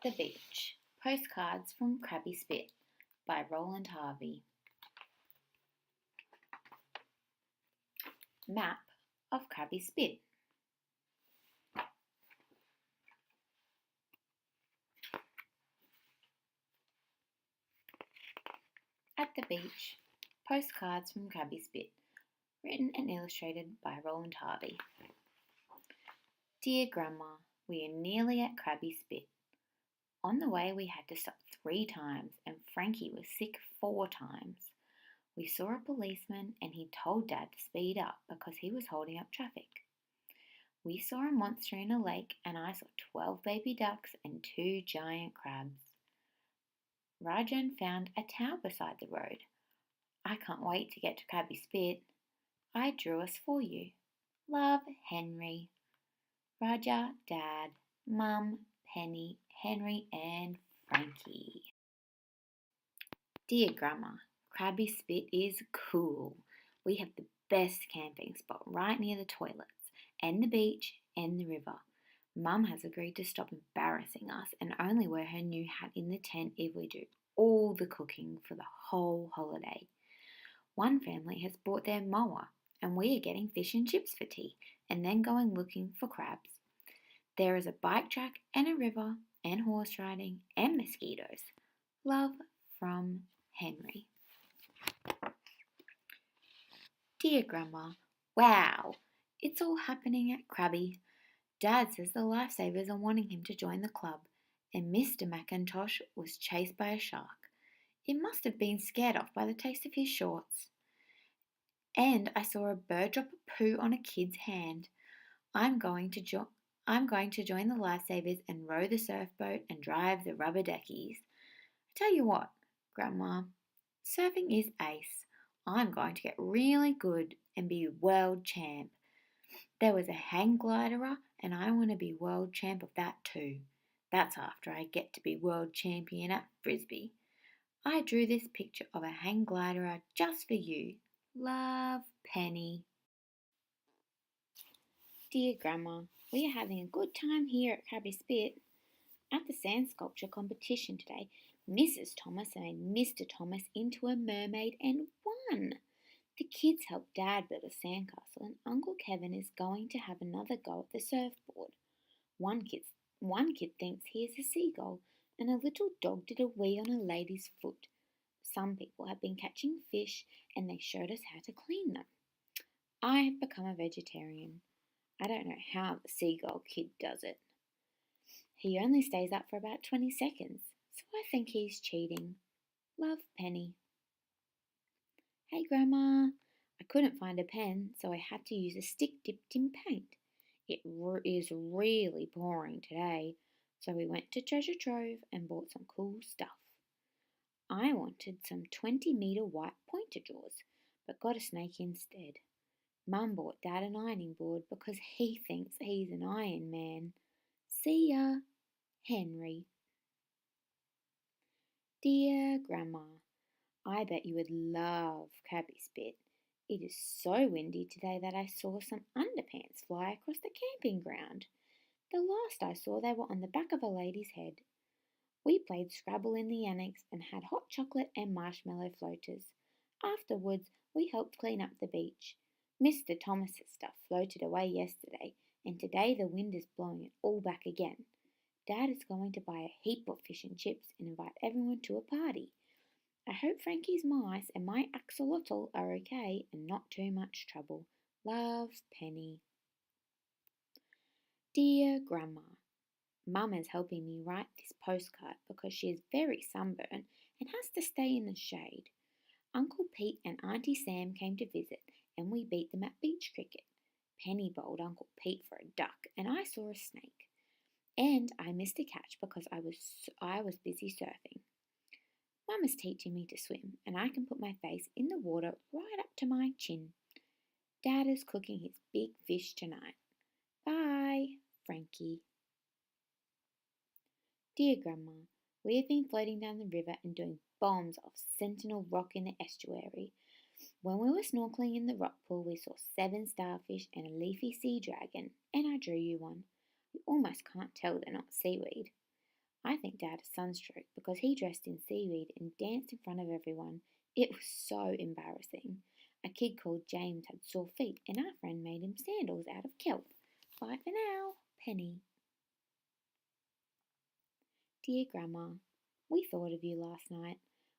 The Beach. Postcards from Krabby Spit by Roland Harvey. Map of Krabby Spit. At the Beach. Postcards from Krabby Spit. Written and illustrated by Roland Harvey. Dear Grandma, we are nearly at Krabby Spit. On the way we had to stop 3 times and Frankie was sick 4 times. We saw a policeman and he told Dad to speed up because he was holding up traffic. We saw a monster in a lake and I saw 12 baby ducks and 2 giant crabs. Rajan found a tower beside the road. I can't wait to get to Krabby Spit. I drew us for you. Love, Henry. Raja, Dad, Mum, Penny, Henry and Frankie. Dear Grandma, Krabby Spit is cool. We have the best camping spot right near the toilets and the beach and the river. Mum has agreed to stop embarrassing us and only wear her new hat in the tent if we do all the cooking for the whole holiday. One family has bought their mower and we are getting fish and chips for tea and then going looking for crabs. There is a bike track and a river and horse riding and mosquitoes. Love from Henry. Dear Grandma, wow, it's all happening at Krabby. Dad says the lifesavers are wanting him to join the club, and Mr. McIntosh was chased by a shark. It must have been scared off by the taste of his shorts. And I saw a bird drop a poo on a kid's hand. I'm going to join the lifesavers and row the surfboat and drive the rubber duckies. I tell you what, Grandma, surfing is ace. I'm going to get really good and be world champ. There was a hang gliderer and I want to be world champ of that too. That's after I get to be world champion at Frisbee. I drew this picture of a hang gliderer just for you. Love, Penny. Dear Grandma, we are having a good time here at Krabby Spit. At the sand sculpture competition today, Mrs. Thomas made Mr. Thomas into a mermaid and won. The kids helped Dad build a sandcastle and Uncle Kevin is going to have another go at the surfboard. One kid thinks he is a seagull and a little dog did a wee on a lady's foot. Some people have been catching fish and they showed us how to clean them. I have become a vegetarian. I don't know how the seagull kid does it. He only stays up for about 20 seconds, so I think he's cheating. Love, Penny. Hey, Grandma. I couldn't find a pen, so I had to use a stick dipped in paint. It is really pouring today, so we went to Treasure Trove and bought some cool stuff. I wanted some 20-metre white pointer drawers, but got a snake instead. Mum bought Dad an ironing board because he thinks he's an Iron Man. See ya, Henry. Dear Grandma, I bet you would love Krabby Spit. It is so windy today that I saw some underpants fly across the camping ground. The last I saw they were on the back of a lady's head. We played Scrabble in the annex and had hot chocolate and marshmallow floaters. Afterwards, we helped clean up the beach. Mr. Thomas's stuff floated away yesterday, and today the wind is blowing it all back again. Dad is going to buy a heap of fish and chips and invite everyone to a party. I hope Frankie's mice and my axolotl are okay and not too much trouble. Love, Penny. Dear Grandma, Mum is helping me write this postcard because she is very sunburned and has to stay in the shade. Uncle Pete and Auntie Sam came to visit and we beat them at beach cricket. Penny bowled Uncle Pete for a duck and I saw a snake. And I missed a catch because I was busy surfing. Mum is teaching me to swim and I can put my face in the water right up to my chin. Dad is cooking his big fish tonight. Bye, Frankie. Dear Grandma, we have been floating down the river and doing bombs of Sentinel Rock in the estuary. When we were snorkeling in the rock pool, we saw 7 starfish and a leafy sea dragon, and I drew you one. You almost can't tell they're not seaweed. I think Dad had a sunstroke because he dressed in seaweed and danced in front of everyone. It was so embarrassing. A kid called James had sore feet, and our friend made him sandals out of kelp. Bye for now, Penny. Dear Grandma, we thought of you last night.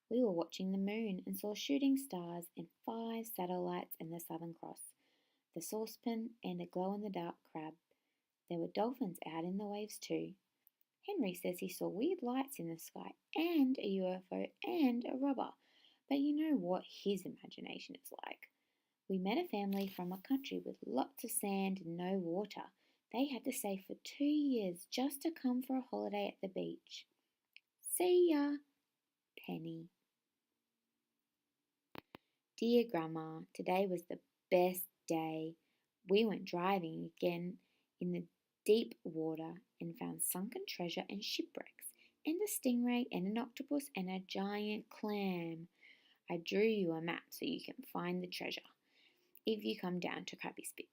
We were watching the moon and saw shooting stars and 5 satellites and the Southern Cross, the saucepan, and a glow in the dark crab. There were dolphins out in the waves too. Henry says he saw weird lights in the sky and a UFO and a robber. But you know what his imagination is like. We met a family from a country with lots of sand and no water. They had to save for 2 years just to come for a holiday at the beach. See ya, Penny. Dear Grandma, today was the best day. We went driving again in the deep water and found sunken treasure and shipwrecks, and a stingray and an octopus and a giant clam. I drew you a map so you can find the treasure if you come down to Krabby Spit.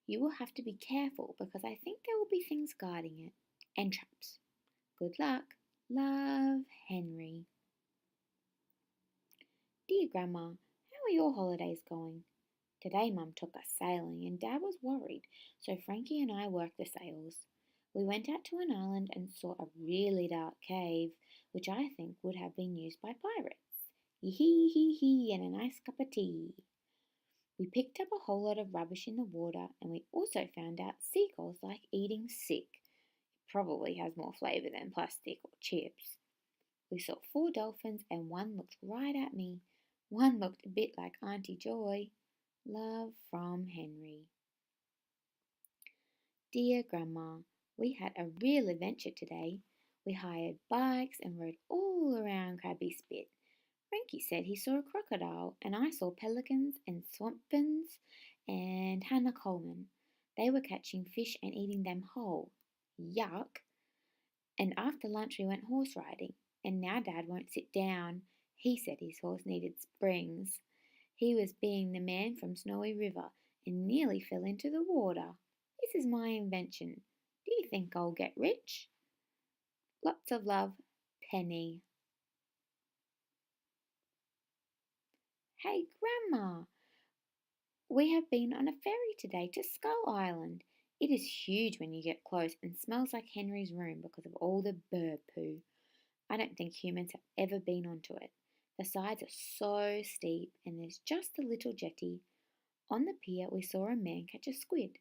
You will have to be careful because I think there will be things guarding it and traps. Good luck. Love, Henry. Dear Grandma, how are your holidays going? Today Mum took us sailing and Dad was worried, so Frankie and I worked the sails. We went out to an island and saw a really dark cave, which I think would have been used by pirates. Hee hee hee and a nice cup of tea. We picked up a whole lot of rubbish in the water and we also found out seagulls like eating sick. It probably has more flavour than plastic or chips. We saw 4 dolphins and one looked right at me. One looked a bit like Auntie Joy. Love from Henry. Dear Grandma, we had a real adventure today. We hired bikes and rode all around Krabby Spit. Frankie said he saw a crocodile, and I saw pelicans and swampins and Hannah Coleman. They were catching fish and eating them whole. Yuck! And after lunch, we went horse riding, and now Dad won't sit down. He said his horse needed springs. He was being the man from Snowy River and nearly fell into the water. This is my invention. Do you think I'll get rich? Lots of love, Penny. Hey, Grandma, we have been on a ferry today to Skull Island. It is huge when you get close and smells like Henry's room because of all the bird poo. I don't think humans have ever been onto it. The sides are so steep and there's just a little jetty. On the pier, we saw a man catch a squid.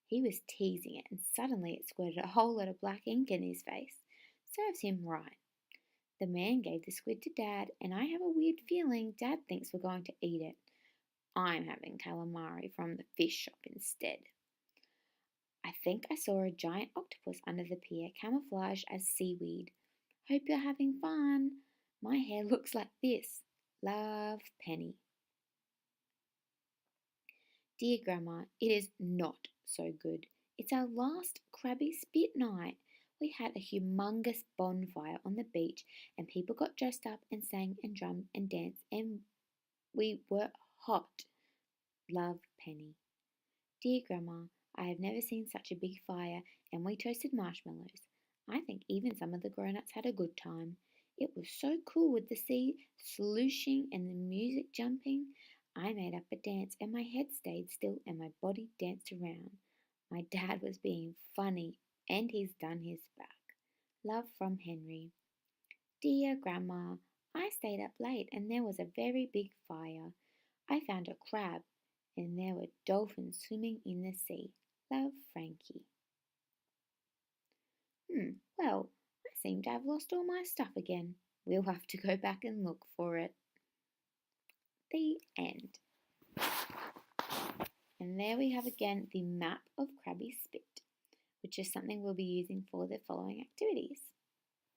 He was teasing it and suddenly it squirted a whole lot of black ink in his face. Serves him right. The man gave the squid to Dad, and I have a weird feeling Dad thinks we're going to eat it. I'm having calamari from the fish shop instead. I think I saw a giant octopus under the pier, camouflaged as seaweed. Hope you're having fun. My hair looks like this. Love, Penny. Dear Grandma, it is not so good. It's our last Krabby Spit night. We had a humongous bonfire on the beach and people got dressed up and sang and drummed and danced and we were hot. Love, Penny. Dear Grandma, I have never seen such a big fire and we toasted marshmallows. I think even some of the grown-ups had a good time. It was so cool with the sea slushing and the music jumping. I made up a dance and my head stayed still and my body danced around. My dad was being funny and he's done his back. Love from Henry. Dear Grandma, I stayed up late and there was a very big fire. I found a crab and there were dolphins swimming in the sea. Love, Frankie. Well, I seem to have lost all my stuff again. We'll have to go back and look for it. The end. And there we have again the map of Krabby Spit, which is something we'll be using for the following activities.